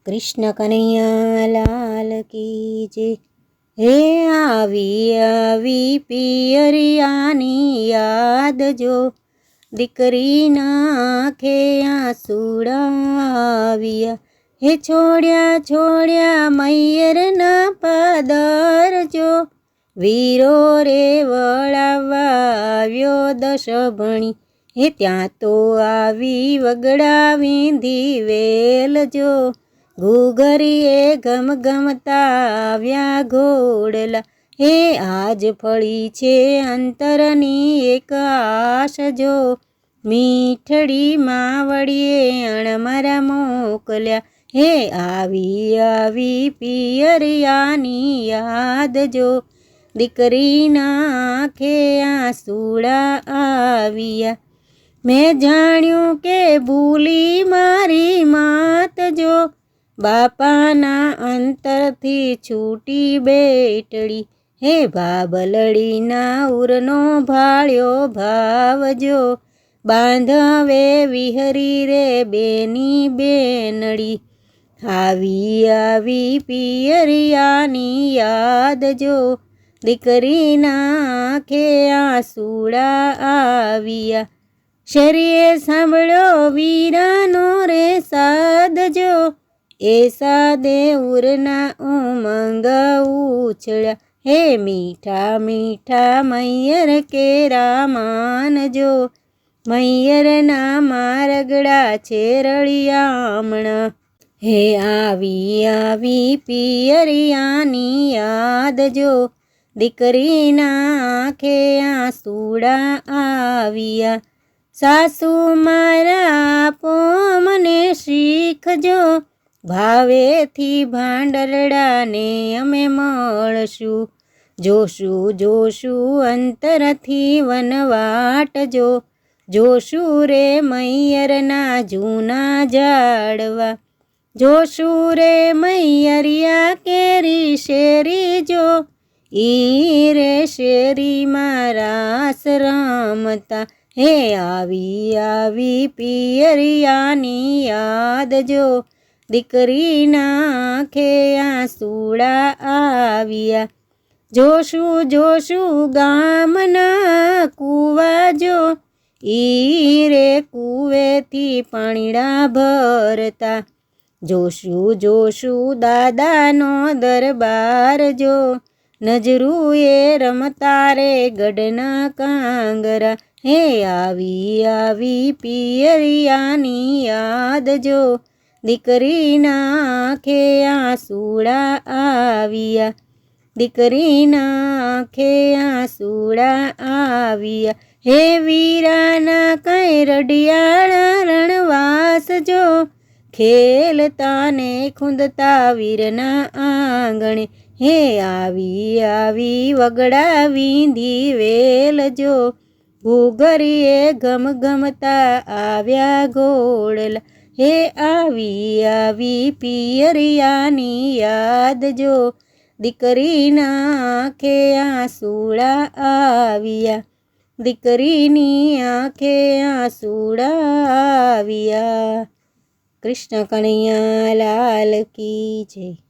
કૃષ્ણ કનૈયા લાલ કી જય। હે આવી આવી પિયરિયાની યાદ જો, દીકરીના આંખે આંસુડા આવ્યા। હે છોડ્યા છોડ્યા મૈયરના પાદર જો, વીરો રે વળાવવા આવ્યો દશભણી। હે ત્યાં તો આવી વગડા વીંધી વેલ જો, ઘૂઘરીએ ઘમઘમતા આવ્યા ઘોડલા। હે આજ ફળી છે અંતરની એક આશ જો, મીઠડી માવડીએ અણમારા મોકલ્યા। હે આવી આવી પિયરિયાની યાદ જો, દીકરીના આંખે આંસુડા આવ્યા। મેં જાણ્યું કે ભૂલી મારી માત જો, બાપાના અંતરથી છૂટી બેટડી। હે ભાબલડીના ઉરનો ભાળ્યો ભાવ જો, બાંધવે વિહરી રે બેની બેનડી। આવી આવી પિયરિયાની યાદ જો, દીકરીના આંખે આંસુડા આવ્યા। શરીએ સાંભળ્યો વીરાનો રે સાદ જો, એ સાદે ઉરના ઉમંગ ઉછળ્યા। હે મીઠા મીઠા મૈયર કેરા માનજો, મૈયરના મારગડા છે રળિયામણા। હે આવી આવી પિયરિયાની યાદ જો, દીકરીના આંખે આંસુડા આવ્યા। સાસુ મારા આપો મને શીખજો, ભાવેથી ભાંડરડાને અમે મળશું। જોશું જોશું અંતરથી વનવાટ જો, જોશું રે મૈયરના જૂના ઝાડવા। જોશું રે મૈયરિયા કેરી શેરી જો, ઈ રે શેરીમાં રાસ રમતા। હે આવી આવી પિયરિયાની યાદ જો, દીકરીના આંખે આંસુડા આવ્યા। જોશું જોશું ગામના કૂવા જો, ઈ રે કૂવેથી પાણીડા ભરતા। જોશું જોશું દાદાનો દરબાર જો, નજરુએ રમતા રે ગઢના કાંગરા। હે આવી આવી પિયરિયાની યાદ જો, દીકરીના આંખે આંસુડા આવ્યા। દીકરીના આંખે આંસુડા આવ્યા। હે વીરાના કઈ રડિયાળા રણવાસ જો, ખેલતા ને ખૂંદતા વીરના આંગણે। હે આવી આવી વગડા વીંધી વેલ જો, ઘૂઘરીએ ઘમઘમતા આવ્યા ઘોડલા। હે આવી આવી પિયરિયાની યાદ જો, દીકરીના આંખે આંસુડા આવ્યા। દીકરીની આંખે આંસુડા આવ્યા। કૃષ્ણ કનૈયા લાલ કી જય।